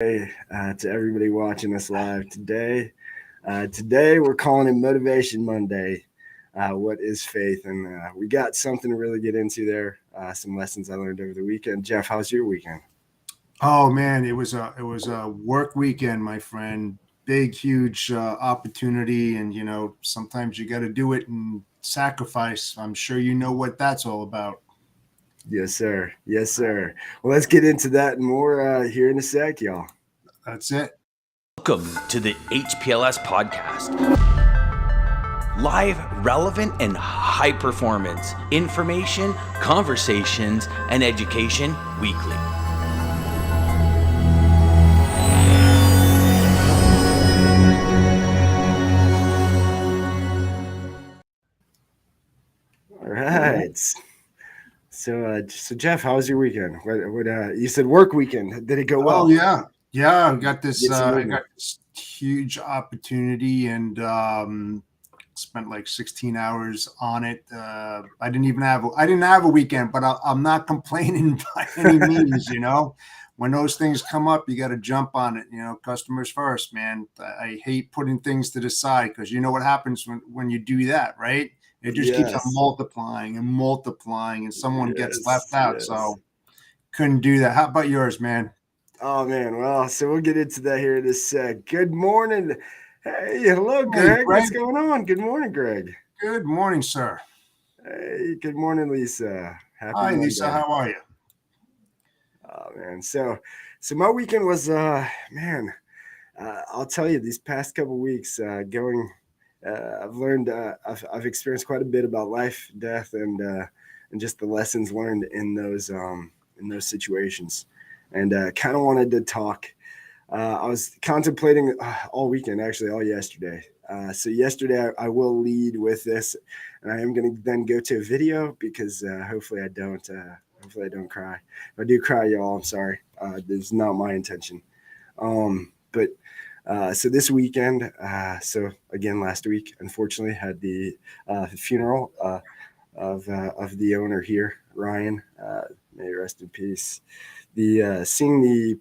Hey, to everybody watching us live today. Today we're calling it Motivation Monday. What is faith? And we got something to really get into there. Some lessons I learned over the weekend. Jeff, how's your weekend? Oh man, it was a work weekend, my friend. Big, huge opportunity, and sometimes you got to do it and sacrifice. I'm sure you know what that's all about. Yes, sir. Yes, sir. Well, let's get into that and more here in a sec, y'all. That's it. Welcome to the HPLS podcast. Live, relevant, and high performance information, conversations, and education weekly. All right. So Jeff, how was your weekend? You said work weekend? Did it go Oh well? yeah, yeah. I got this. Get some I movement. got this huge opportunity, and spent like 16 hours on it. I didn't have a weekend, but I'm not complaining by any means. When those things come up, you got to jump on it. Customers first, man. I hate putting things to the side because you know what happens when you do that, right? It just keeps on Yes. multiplying, and someone gets left Yes. out. Yes. So couldn't do that. How about yours, man? Oh man, well, so we'll get into that here in a sec. Good morning. Hey, hello, Hey, Greg. What's Greg. going on? Good morning, Greg. Good morning, sir. Hey, good morning, Lisa. Happy Hi, Lisa. Monday. How are you? Oh man. So my weekend was man, I'll tell you, these past couple weeks going I've learned I've experienced quite a bit about life, death, and just the lessons learned in those situations. And kind of wanted to talk. I was contemplating all weekend, actually, all yesterday. So yesterday, I will lead with this, and I am going to then go to a video because hopefully I don't. Hopefully I don't cry. If I do cry, y'all, I'm sorry. This is not my intention. But so this weekend, so again last week, unfortunately, had the funeral of the owner here, Ryan. May he rest in peace. The seeing the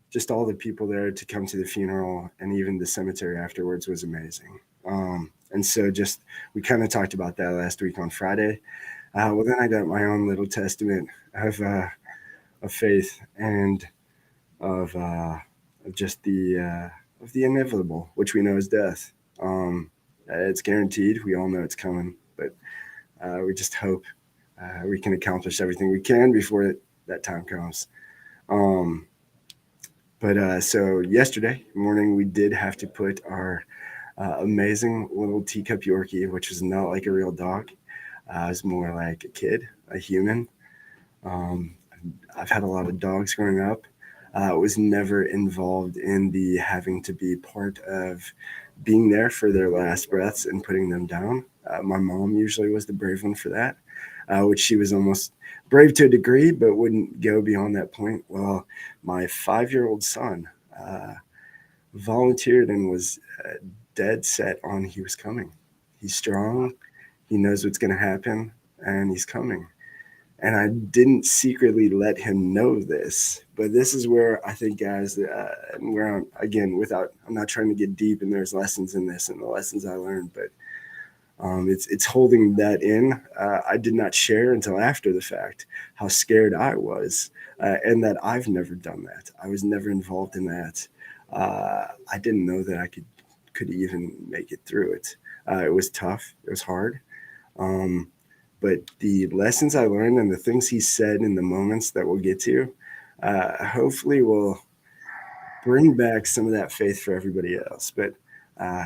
just all the people there to come to the funeral and even the cemetery afterwards was amazing. And so just we kind of talked about that last week on Friday. Well, then I got my own little testament of faith and of uh, of just of the inevitable, which we know is death. It's guaranteed. We all know it's coming, but we just hope we can accomplish everything we can before that time comes. Um, But so yesterday morning, we did have to put our amazing little teacup Yorkie, which was not like a real dog. It was more like a kid, a human. Um, I've had a lot of dogs growing up. Was never involved in the having to be part of being there for their last breaths and putting them down. My mom usually was the brave one for that, which she was almost brave to a degree, but wouldn't go beyond that point. Well, my 5-year-old son uh, volunteered and was dead set on he was coming. He's strong. He knows what's going to happen, and he's coming. And I didn't secretly let him know this, but this is where I think, guys, and where again, I'm not trying to get deep, and there's lessons in this and the lessons I learned, but it's holding that in. I did not share until after the fact how scared I was, and that I've never done that. I was never involved in that. I didn't know that I could even make it through it. It was tough. It was hard. Um, but the lessons I learned and the things he said in the moments that we'll get to, hopefully will bring back some of that faith for everybody else. But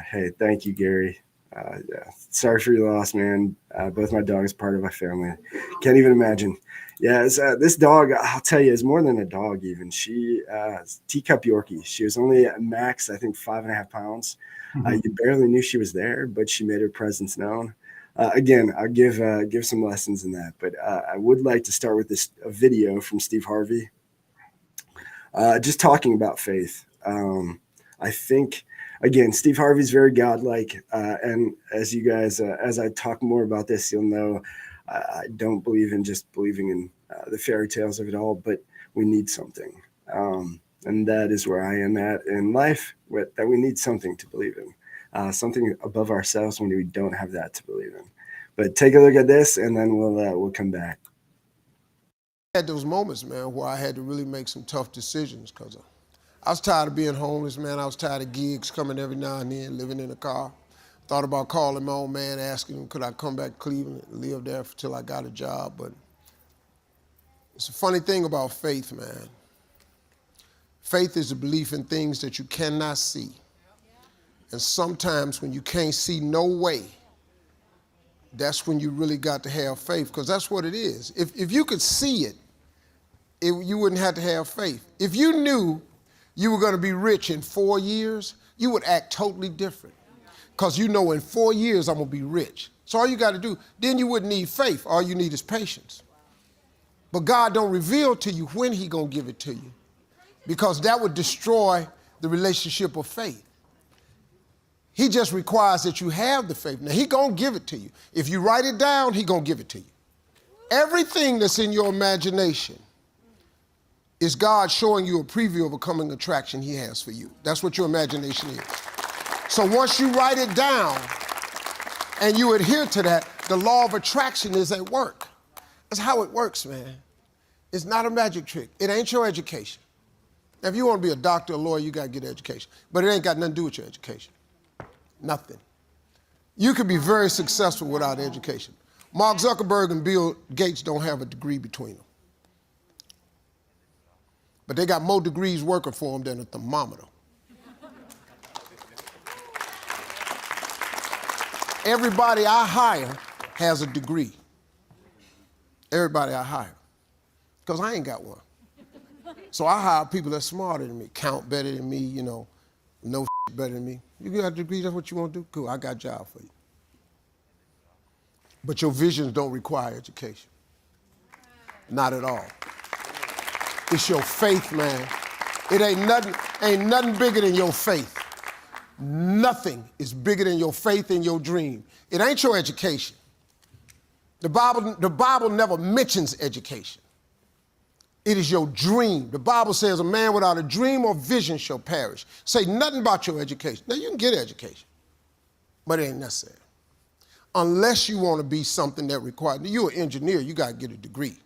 hey, thank you, Gary. Yeah. Sorry for your loss, man. Both my dogs part of my family. Can't even imagine. Yeah, this dog, I'll tell you, is more than a dog. Even she, teacup Yorkie. She was only at max, I think, 5.5 pounds. You barely knew she was there, but she made her presence known. Again, I'll give some lessons in that, but I would like to start with this a video from Steve Harvey, just talking about faith. I think again, Steve Harvey's very godlike, and as you guys, as I talk more about this, you'll know I don't believe in just believing in the fairy tales of it all, but we need something. And that is where I am at in life, that we need something to believe in, something above ourselves when we don't have that to believe in. But take a look at this, and then we'll come back. I had those moments, man, where I had to really make some tough decisions because I was tired of being homeless, man. I was tired of gigs coming every now and then, living in a car. Thought about calling my old man, asking him, could I come back to Cleveland and live there until I got a job. But it's a funny thing about faith, man. Faith is a belief in things that you cannot see. And sometimes when you can't see no way, that's when you really got to have faith, because that's what it is. If you could see it, you wouldn't have to have faith. If you knew you were going to be rich in 4 years, you would act totally different. Because you know in 4 years I'm going to be rich. So all you got to do, then you wouldn't need faith. All you need is patience. But God don't reveal to you when he going to give it to you, because that would destroy the relationship of faith. He just requires that you have the faith. Now, he going to give it to you. If you write it down, he going to give it to you. Everything that's in your imagination is God showing you a preview of a coming attraction he has for you. That's what your imagination is. So once you write it down and you adhere to that, the law of attraction is at work. That's how it works, man. It's not a magic trick. It ain't your education. Now, if you want to be a doctor or lawyer, you got to get an education. But it ain't got nothing to do with your education. Nothing. You could be very successful without education. Mark Zuckerberg and Bill Gates don't have a degree between them. But they got more degrees working for them than a thermometer. Everybody I hire has a degree. Everybody I hire. Because I ain't got one. So I hire people that's smarter than me, count better than me, know better than me. You got a degree, that's what you want to do? Cool, I got a job for you. But your visions don't require education. Not at all. It's your faith, man. It ain't nothing bigger than your faith. Nothing is bigger than your faith and your dream. It ain't your education. The Bible never mentions education. It is your dream. The Bible says a man without a dream or vision shall perish. Say nothing about your education. Now, you can get education, but it ain't necessary. Unless you want to be something that requires, you're an engineer, you got to get a degree.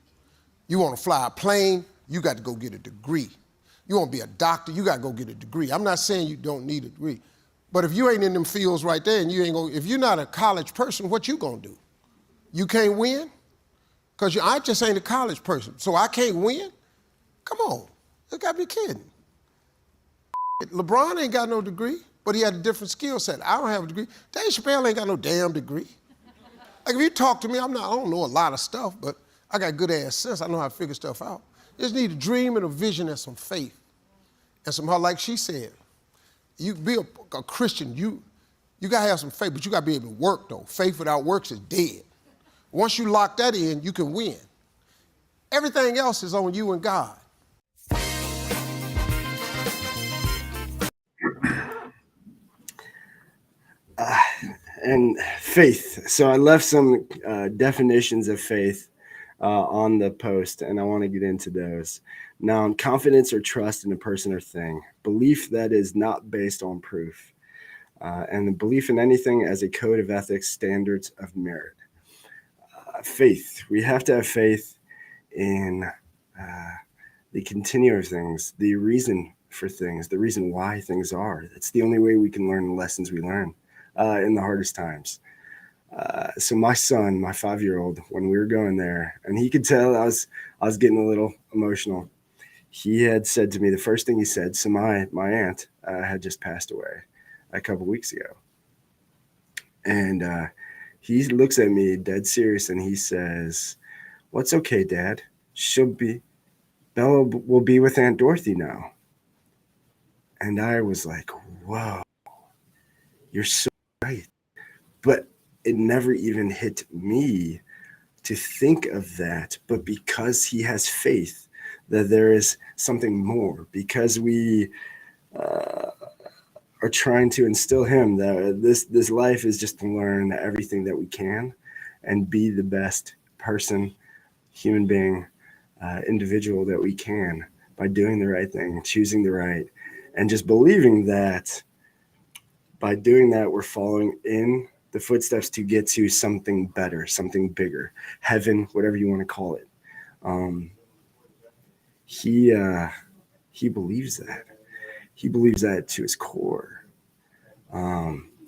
You want to fly a plane, you got to go get a degree. You want to be a doctor, you got to go get a degree. I'm not saying you don't need a degree, but if you ain't in them fields right there and if you're not a college person, what you gonna do? You can't win? Because I just ain't a college person, so I can't win? Come on, you gotta be kidding. LeBron ain't got no degree, but he had a different skill set. I don't have a degree. Dave Chappelle ain't got no damn degree. Like, if you talk to me, I don't know a lot of stuff, but I got good ass sense. I know how to figure stuff out. You just need a dream and a vision and some faith. And somehow, like she said, you be a Christian, you gotta have some faith, but you gotta be able to work though. Faith without works is dead. Once you lock that in, you can win. Everything else is on you and God. And faith. So I left some definitions of faith on the post, and I want to get into those. Now, confidence or trust in a person or thing. Belief that is not based on proof. And the belief in anything as a code of ethics, standards of merit. Faith. We have to have faith in the continuum of things, the reason for things, the reason why things are. That's the only way we can learn the lessons we learn in the hardest times. So my son, my 5-year-old, when we were going there, and he could tell I was getting a little emotional. He had said to me, the first thing he said, so my aunt had just passed away a couple weeks ago. And he looks at me dead serious and he says, "What's okay, Dad? Bella will be with Aunt Dorothy now." And I was like, whoa, you're so right. But it never even hit me to think of that. But because he has faith that there is something more, because we are trying to instill him that this life is just to learn everything that we can and be the best person, human being, individual that we can by doing the right thing, choosing the right, and just believing that by doing that, we're following in the footsteps to get to something better, something bigger, heaven, whatever you want to call it. Um, he he believes that. He believes that to his core.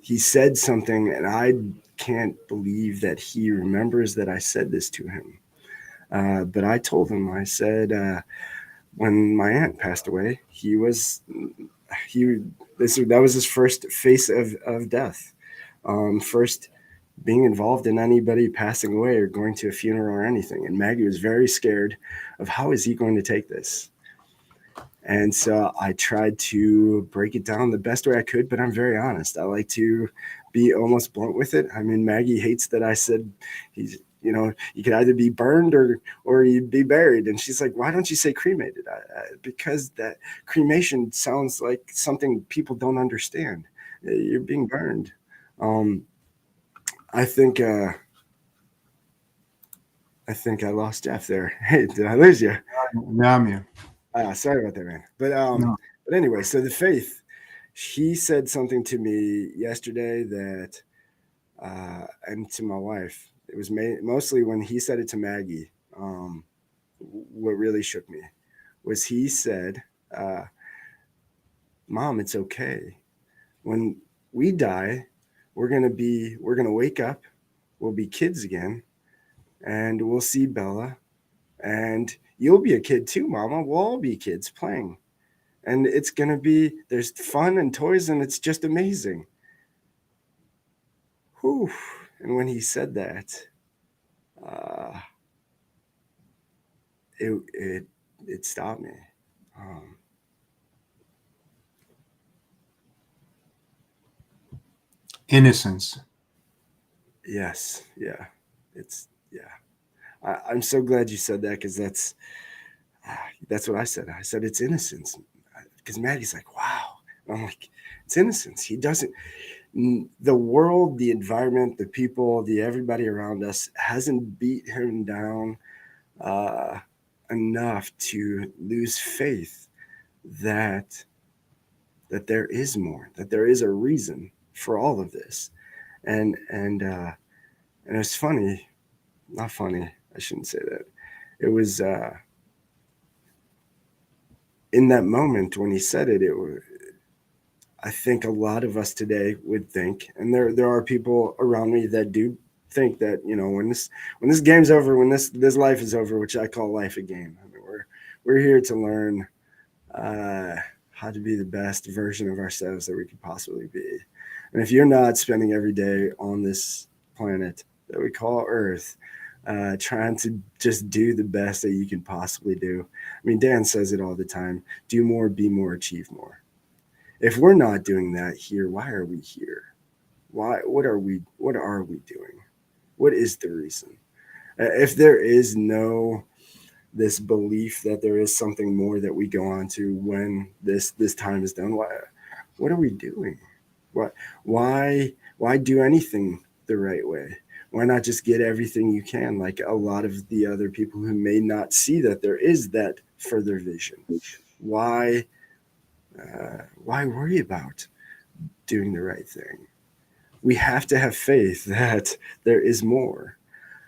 He said something, and I can't believe that he remembers that I said this to him. But I told him, I said, when my aunt passed away, he that was his first face of death, first being involved in anybody passing away or going to a funeral or anything. And Maggie was very scared of how is he going to take this. And so I tried to break it down the best way I could, but I'm very honest. I like to be almost blunt with it. I mean, Maggie hates that I said he's, you could either be burned or you'd be buried. And she's like, why don't you say cremated? Because that cremation sounds like something people don't understand. You're being burned. I think I lost Jeff there. Hey, did I lose you? Yeah, I'm here. Sorry about that, man. But No. but anyway, so the faith. She said something to me yesterday that, and to my wife. It was mostly when he said it to Maggie. What really shook me was he said, uh, "Mom, it's okay. When we die, we're gonna wake up. We'll be kids again, and we'll see Bella, and you'll be a kid too, Mama. We'll all be kids playing." And it's gonna be there's fun and toys and it's just amazing. Whew. And when he said that, uh, it it stopped me. Um, Innocence. yes, yeah, it's yeah. I'm so glad you said that because that's what I said. I said it's innocence because Maggie's like, wow. I'm like, it's innocence. He doesn't. The world, the environment, the people, the everybody around us hasn't beat him down uh, enough to lose faith that there is more, that there is a reason for all of this, and it's funny, not funny. I shouldn't say that. It was in that moment when he said it. I think a lot of us today would think, and there are people around me that do think that when this game's over, when this life is over, which I call life a game. I mean, we're here to learn uh, how to be the best version of ourselves that we could possibly be. And if you're not spending every day on this planet that we call Earth, trying to just do the best that you can possibly do. I mean, Dan says it all the time: do more, be more, achieve more. If we're not doing that here, why are we here? Why? What are we? What are we doing? What is the reason? If there is no this belief that there is something more that we go on to when this time is done, what are we doing? What? Why do anything the right way? Why not just get everything you can, like a lot of the other people who may not see that there is that further vision? Why? Why worry about doing the right thing? We have to have faith that there is more.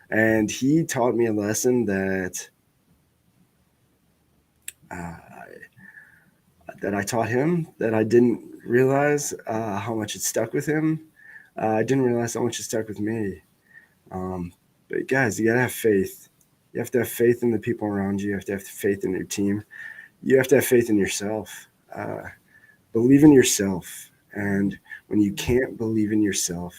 And he taught me a lesson uh, that I taught him that I didn't realize how much it stuck with him. I didn't realize how much it stuck with me. But guys, you gotta have faith. You have to have faith in the people around you. You have to have faith in your team. You have to have faith in yourself. Uh, Believe in yourself. And when you can't believe in yourself,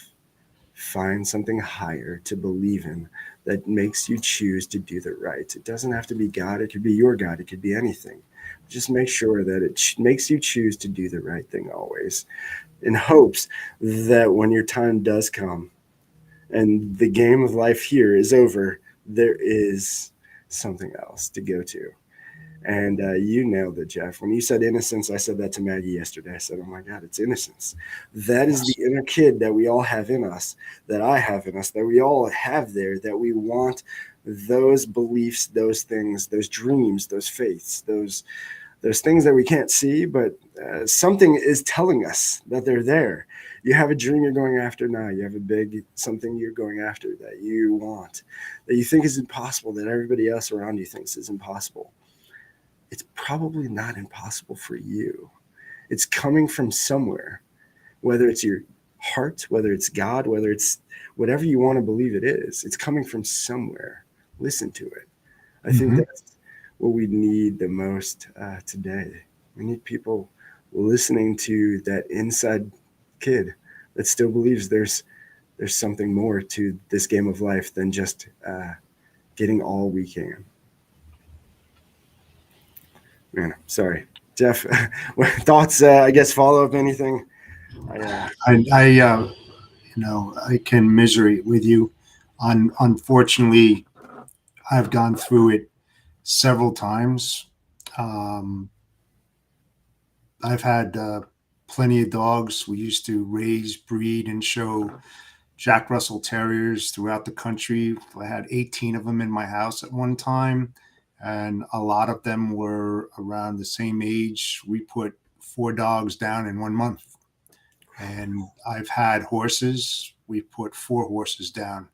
find something higher to believe in that makes you choose to do the right. It doesn't have to be God. It could be your God. It could be anything. Just make sure that it makes you choose to do the right thing always, in hopes that when your time does come and the game of life here is over, there is something else to go to. And you nailed it, Jeff. When you said innocence, I said that to Maggie yesterday. I said, "Oh my God, it's innocence. That is the Yes. inner kid that we all have in us, that I have in us, that we all have there, that we want those beliefs, those things, those dreams, those faiths, those things that we can't see, but something is telling us that they're there. You have a dream you're going after now. You have a big something you're going after that you want, that you think is impossible, that everybody else around you thinks is impossible. It's probably not impossible for you. It's coming from somewhere, whether it's your heart, whether it's God, whether it's whatever you want to believe it is. It's coming from somewhere. Listen to it. I think Hmm. that's what we need the most today. We need people listening to that inside kid that still believes there's something more to this game of life than just getting all we can. Man, sorry, Jeff. Thoughts? I guess follow up anything? I I can misery with you. Unfortunately, I've gone through it several times. Um, I've had plenty of dogs. We used to raise, breed, and show Jack Russell Terriers throughout the country. I had 18 of them in my house at one time, and a lot of them were around the same age. We put 4 dogs down in 1 month. And I've had horses. We put 4 horses down.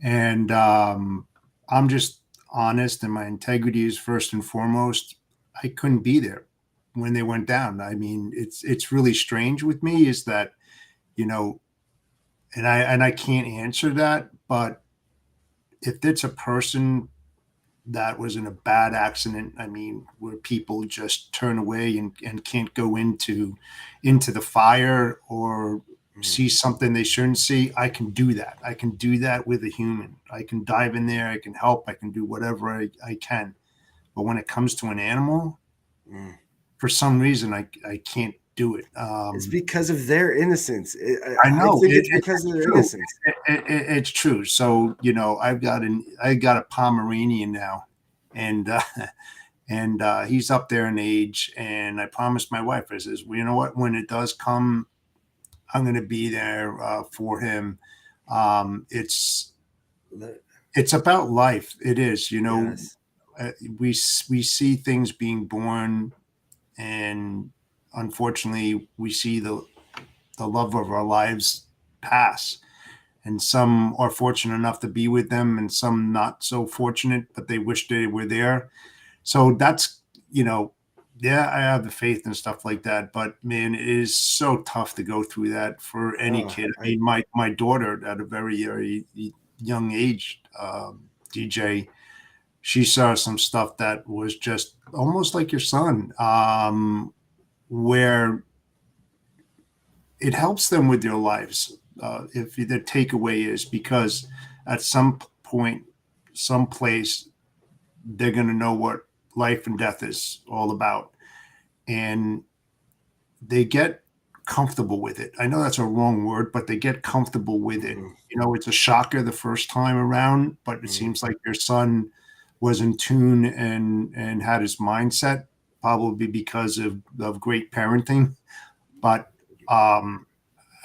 And I'm just honest, and my integrity is first and foremost. I couldn't be there when they went down. I mean, it's really strange with me is that, you know, and I can't answer that, but if it's a person that was in a bad accident, I mean, where people just turn away and can't go into the fire or mm, see something they shouldn't see, I can do that. I can do that with a human. I can dive in there, I can help, I can do whatever I can. But when it comes to an animal, mm. for some reason I can't do it. It's because of their innocence. I I know think it, it's it, because of it's their true. innocence. It's true. So I got a Pomeranian now, and he's up there in age. And I promised my wife, I says, well, you know what? When it does come, I'm going to be there for him. It's Le- it's about life. It is. Yes. Uh, we see things being born, and unfortunately, we see the love of our lives pass. And some are fortunate enough to be with them, and some not so fortunate, but they wish they were there. So that's, you know, yeah, I have the faith and stuff like that, but man, it is so tough to go through that for any Oh, kid. I I mean, my daughter at a very young age, DJ, she saw some stuff that was just almost like your son, where it helps them with their lives. If the takeaway is because at some point, some place, they're going to know what life and death is all about, and they get comfortable with it. I know that's a wrong word, but they get comfortable with it. mm, It's a shocker the first time around, but it mm, seems like your son was in tune and had his mindset, probably because of great parenting. But um,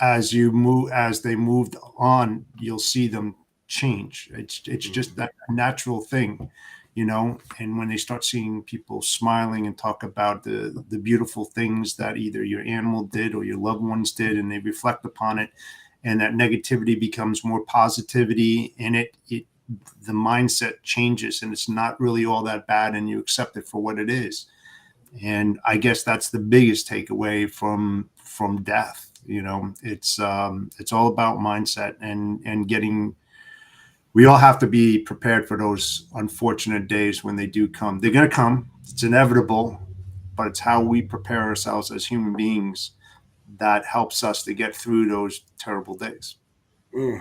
as they moved on, you'll see them change. It's just mm, that natural thing, and when they start seeing people smiling and talk about the beautiful things that either your animal did or your loved ones did, and they reflect upon it, and that negativity becomes more positivity in it, the mindset changes, and it's not really all that bad, and you accept it for what it is. And I guess that's the biggest takeaway from death. It's all about mindset and getting. We all have to be prepared for those unfortunate days when they do come. They're going to come. It's inevitable, but it's how we prepare ourselves as human beings that helps us to get through those terrible days. mm.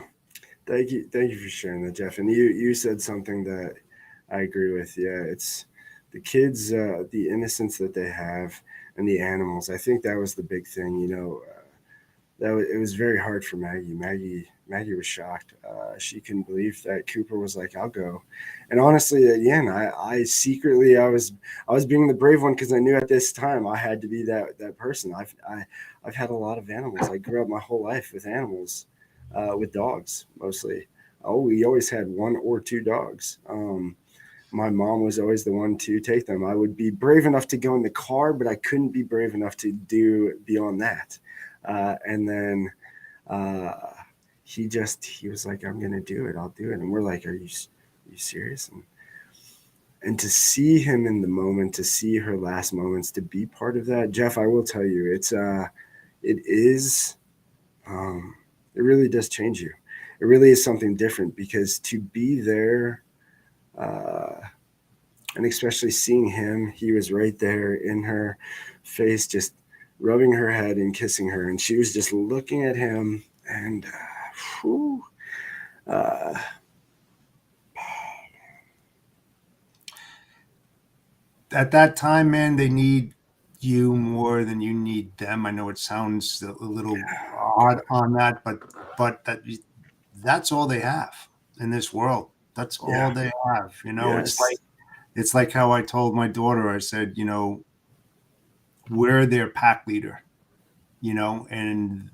Thank you for sharing that, Jeff. And you said something that I agree with. Yeah, it's the kids, the innocence that they have, and the animals. I think that was the big thing. it was very hard for Maggie. Maggie was shocked. She couldn't believe that Cooper was like, "I'll go." And honestly, again, I secretly I was being the brave one because I knew at this time I had to be that person. I've had a lot of animals. I grew up my whole life with animals, with dogs mostly. Oh, we always had one or two dogs. My mom was always the one to take them. I would be brave enough to go in the car, but I couldn't be brave enough to do beyond that. And then uh, he was like, "I'm gonna do it. I'll do it." And we're like, are you serious?" And to see him in the moment, to see her last moments, to be part of that, Jeff, I will tell you, it is, um, it really does change you. It really is something different because to be there, uh, and especially seeing him, he was right there in her face, just rubbing her head and kissing her, and she was just looking at him, and whew, uh, At that time, man, they need you more than you need them. I know it sounds a little odd on that, but that's all they have in this world. That's all yeah, they have. yes, It's like how I told my daughter. I said, we're their pack leader. And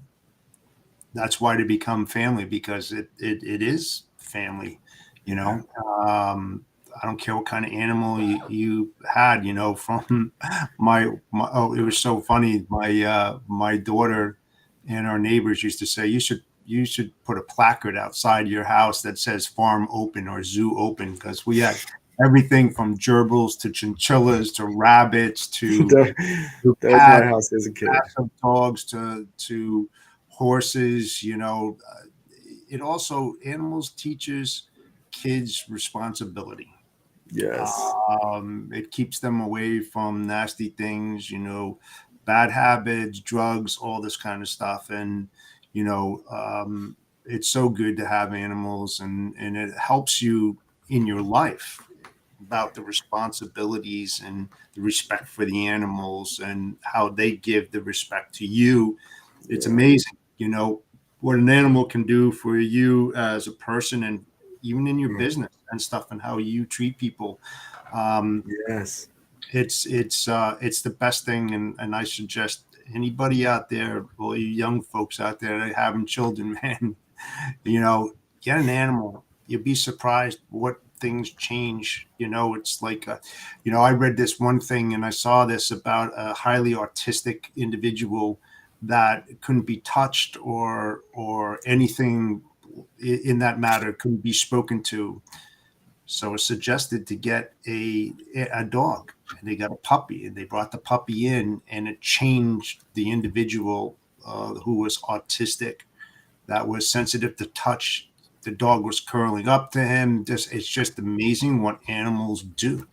that's why they become family, because it is family. You yeah, know, um, I don't care what kind of animal you had. From my oh, it was so funny. My daughter and our neighbors used to say you should put a placard outside your house that says farm open or zoo open, because we had everything from gerbils to chinchillas to rabbits that, to that was my cats, house as a kid. massive dogs to horses. It also animals teaches kids responsibility. Yes, It keeps them away from nasty things, bad habits, drugs, all this kind of stuff. And you know it's so good to have animals, and it helps you in your life about the responsibilities and the respect for the animals and how they give the respect to you. It's yeah, amazing, what an animal can do for you as a person, and even in your mm, business and stuff, and how you treat people. Um, yes, it's the best thing, and I suggest anybody out there, all you young folks out there that having children, man, you know, get an animal. You'll be surprised what things change. It's like, I read this one thing and I saw this about a highly autistic individual that couldn't be touched or anything in that matter, couldn't be spoken to. So it's suggested to get a dog, and they got a puppy, and they brought the puppy in, and it changed the individual who was autistic, that was sensitive to touch. The dog was curling up to him. It's just amazing what animals do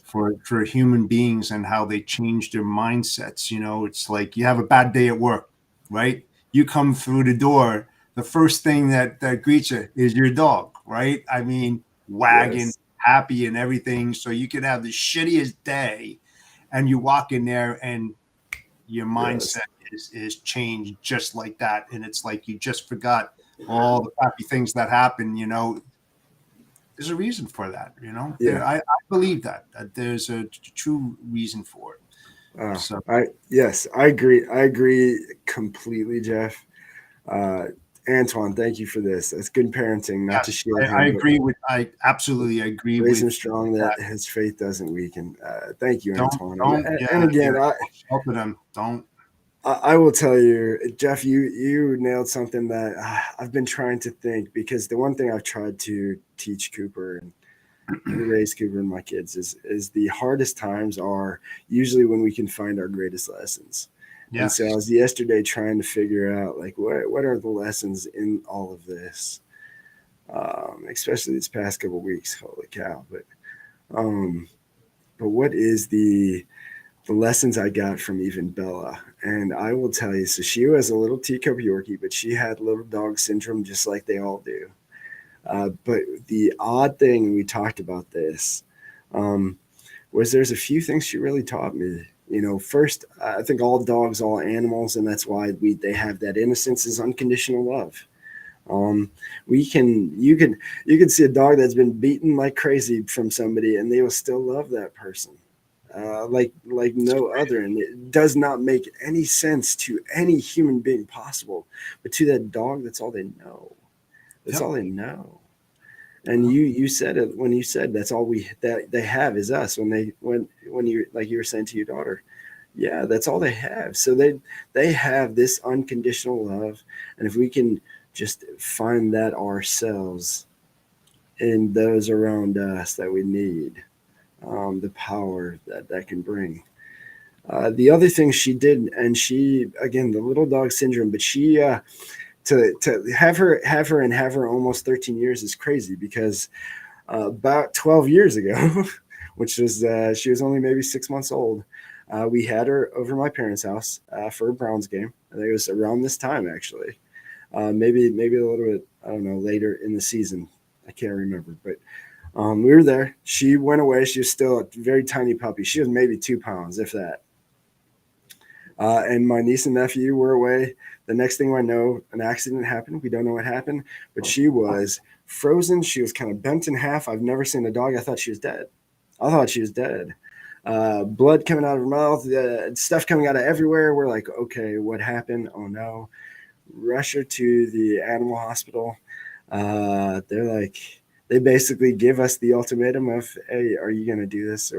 for human beings and how they change their mindsets. It's like you have a bad day at work, right? You come through the door, the first thing that greets you is your dog, right? I mean, wagging, yes, happy and everything. So you could have the shittiest day and you walk in there and your yes, mindset is changed just like that. And it's like you just forgot all the happy things that happen. There's a reason for that. yeah. I believe that there's a true reason for it. So Yes, I agree. I agree completely, Jeff. Uh, Antoine, thank you for this. That's good parenting, not to yes, shield I him, but agree with. I absolutely agree raise him with strong that that. his faith doesn't weaken. Thank you, Don't Antoine. don't And yeah, again, shelter them. Don't. I will tell you, Jeff, you nailed something that I've been trying to think, because the one thing I've tried to teach Cooper and raise Cooper and my kids is the hardest times are usually when we can find our greatest lessons. And so I Yes. was yesterday trying to figure out, like, what are the lessons in all of this, especially these past couple of weeks. Holy cow! Um, but what is the lessons I got from even Bella? And I will tell you, so she was a little teacup Yorkie, but she had little dog syndrome just like they all do. But the odd thing, and we talked about this, um, was there's a few things she really taught me. First, I think all dogs, all animals, and that's why they have that innocence, is unconditional love. Um, we can you can see a dog that's been beaten like crazy from somebody, and they will still love that person, like no other. And it does not make any sense to any human being possible, but to that dog, that's all they know. That's Yep. all they know. And you said it when you said that's all that they have is us. When you, like you were saying to your daughter, yeah, that's all they have. So they have this unconditional love, and if we can just find that ourselves in those around us that we need, the power that can bring. The other thing she did, and she, again, the little dog syndrome, but she to have her almost 13 years is crazy, because about 12 years ago, which was she was only maybe 6 months old. We had her over my parents' house for a Browns game. I think it was around this time, actually. Maybe a little bit, I don't know, later in the season. I can't remember, but we were there. She went away. She was still a very tiny puppy. She was maybe 2 pounds, if that. And my niece and nephew were away. The next thing I know, an accident happened. We don't know what happened, but she was frozen. She was kind of bent in half. I've never seen a dog. I thought she was dead. I thought she was dead. Blood coming out of her mouth, stuff coming out of everywhere. We're like, okay, what happened? Oh no. Rush her to the animal hospital. They're like, they basically give us the ultimatum of, hey, are you going to do this?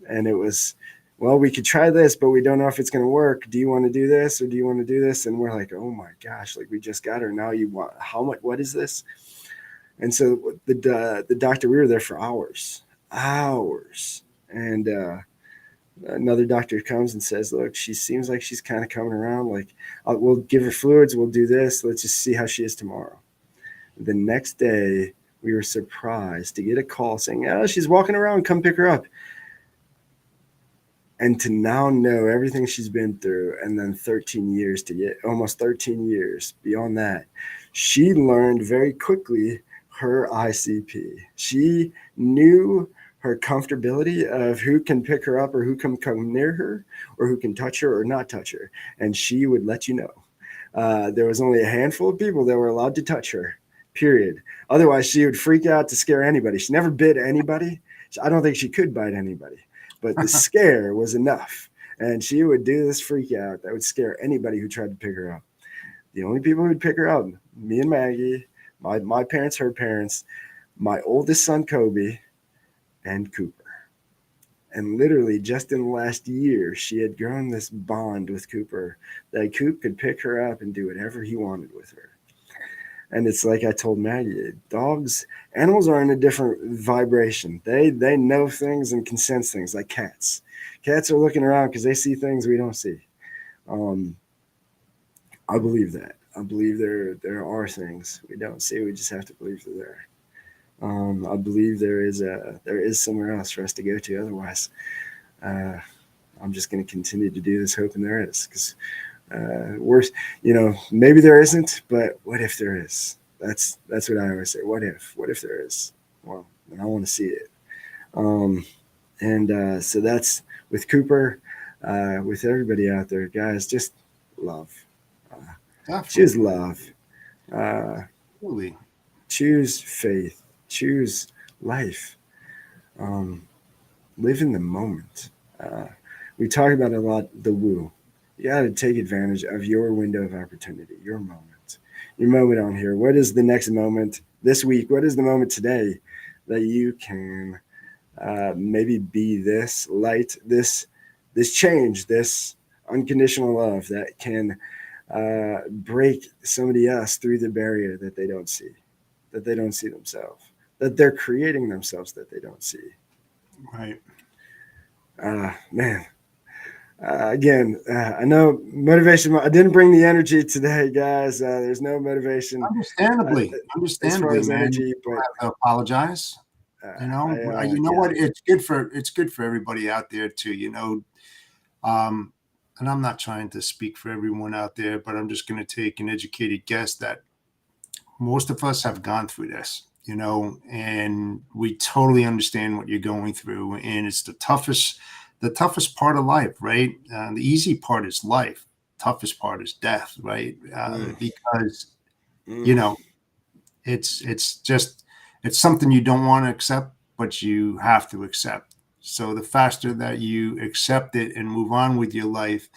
And it was, well, we could try this, but we don't know if it's going to work. Do you want to do this, or do you want to do this? And we're like, oh my gosh, like we just got her. Now you want, how much, what is this? And so the doctor, we were there for hours. And another doctor comes and says, look, she seems like she's kind of coming around. Like, we'll give her fluids. We'll do this. Let's just see how she is tomorrow. The next day, we were surprised to get a call saying, oh, she's walking around. Come pick her up. And to now know everything she's been through, and then 13 years to get, almost 13 years beyond that, she learned very quickly her ICP. She knew her comfortability of who can pick her up, or who can come near her, or who can touch her or not touch her. And she would let you know. There was only a handful of people that were allowed to touch her, period. Otherwise, she would freak out to scare anybody. She never bit anybody. I don't think she could bite anybody. But the scare was enough. And she would do this freak out that would scare anybody who tried to pick her up. The only people who would pick her up, me and Maggie, my parents, her parents, my oldest son, Kobe, and Cooper. And literally just in the last year, she had grown this bond with Cooper that Coop could pick her up and do whatever he wanted with her. And it's like I told Maggie, animals are in a different vibration. They know things and can sense things, like cats. Cats are looking around because they see things we don't see. I believe that. I believe there are things we don't see. We just have to believe they're there. I believe there is somewhere else for us to go to. Otherwise, I'm just going to continue to do this, hoping there is. Because worse, maybe there isn't, but what if there is? That's what I always say. What if there is? Well, then I want to see it. So that's with Cooper, with everybody out there, guys. Just love. Choose love. Really? Choose faith. Choose life. Live in the moment. We talk about a lot the woo. You got to take advantage of your window of opportunity, your moment on here. What is the next moment this week? What is the moment today that you can maybe be this light, this change, this unconditional love that can break somebody else through the barrier that they don't see themselves, that they're creating themselves that they don't see. Right. Man. Again, I know motivation. I didn't bring the energy today, guys. There's no motivation. Understandably, As far as man. energy, You don't but have to apologize. You know what? It's good for everybody out there too. And I'm not trying to speak for everyone out there, but I'm just going to take an educated guess that most of us have gone through this, and we totally understand what you're going through. And it's the the toughest part of life, right? The easy part is life. Toughest part is death, right? Because you know it's just it's something you don't want to accept, but you have to accept. So the faster that you accept it and move on with your life,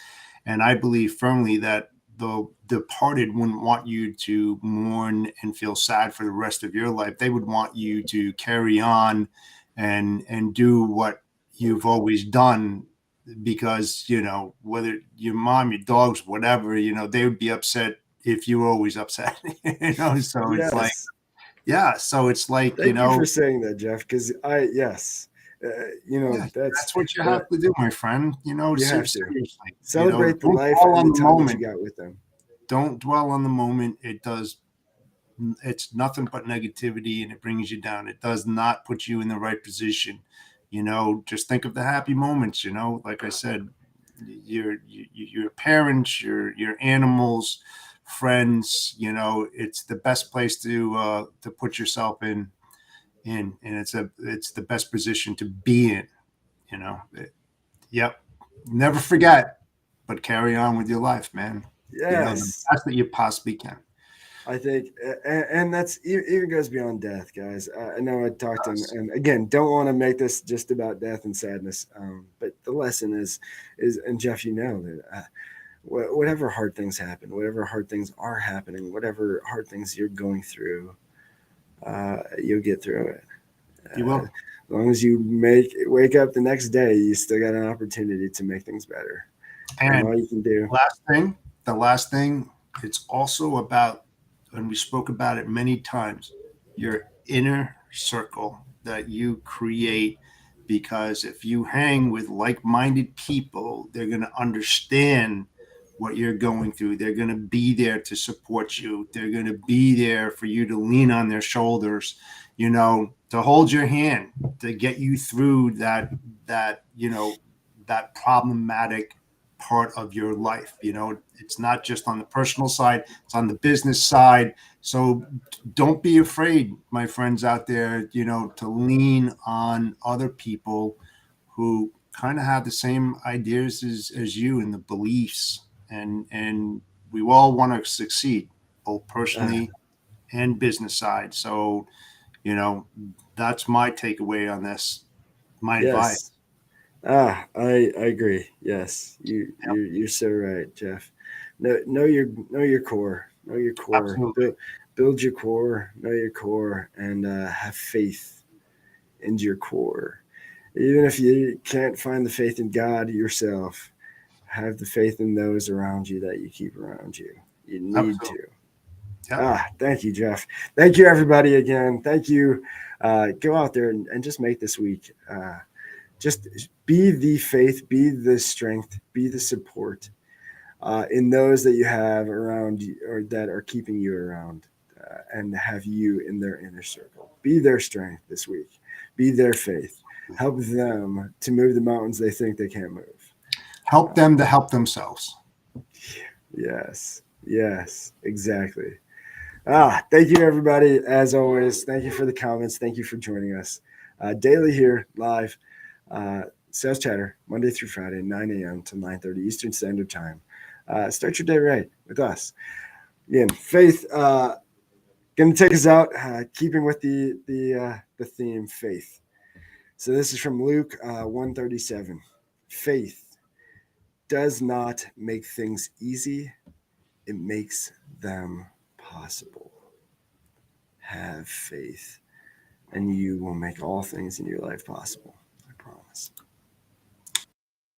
and I believe firmly that the departed wouldn't want you to mourn and feel sad for the rest of your life. They would want you to carry on and do what you've always done, because whether your mom, your dogs, whatever, they would be upset if you were always upset. So it's like, Yes. yeah, so it's like, Thank you for saying that, Jeff, because yes, yeah, that's what you that have to do, my friend. you have to Seriously, celebrate the don't life dwell and on the the time that you moment. got with them. Don't dwell on the moment. It's nothing but negativity, and it brings you down. It does not put you in the right position. Just think of the happy moments. Like I said, your parents, your animals, friends. It's the best place to put yourself in, and it's the best position to be in. Yep. Never forget, but carry on with your life, man. The Yes. best that you possibly can. I think, and that's even goes beyond death, guys. I know I talked, and again, don't want to make this just about death and sadness. But the lesson is, and Jeff, that whatever hard things happen, whatever hard things are happening, whatever hard things you're going through, you'll get through it. You will. As long as you wake up the next day, you still got an opportunity to make things better. And all you can do. The last thing, it's also about, and we spoke about it many times, your inner circle that you create. Because if you hang with like-minded people, they're going to understand what you're going through. They're going to be there to support you. They're going to be there for you to lean on their shoulders, to hold your hand, to get you through that problematic part of your life. It's not just on the personal side, it's on the business side. So don't be afraid, my friends out there, to lean on other people who kind of have the same ideas as you, and the beliefs, and we all want to succeed, both personally and business side. So that's my takeaway on this, my advice. I agree. Yes, you're so right, Jeff. Know your core. Know your core. Absolutely. Build your core. Know your core, and have faith in your core. Even if you can't find the faith in God yourself, have the faith in those around you that you keep around you. You need Absolutely. to. Yep. Thank you, Jeff. Thank you, everybody, again. Thank you. Go out there and just make this week. Just be the faith, be the strength, be the support in those that you have around you, or that are keeping you around, and have you in their inner circle. Be their strength this week. Be their faith. Help them to move the mountains they think they can't move. Help them to help themselves. Yes, exactly. Thank you, everybody. As always, thank you for the comments. Thank you for joining us daily here live. Sales Chatter, Monday through Friday, 9 a.m. to 9:30 Eastern Standard Time. Start your day right with us. Again, faith going to take us out, keeping with the theme, faith. So this is from Luke 1:37. Faith does not make things easy; it makes them possible. Have faith, and you will make all things in your life possible. I promise.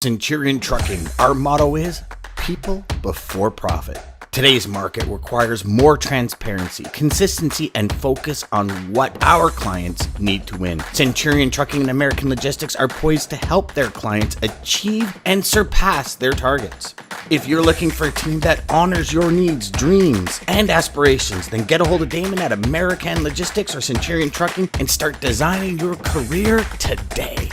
Centurion Trucking, our motto is people before profit. Today's market requires more transparency, consistency, and focus on what our clients need to win. Centurion Trucking and American Logistics are poised to help their clients achieve and surpass their targets. If you're looking for a team that honors your needs, dreams, and aspirations, then get a hold of Daman at American Logistics or Centurion Trucking and start designing your career today.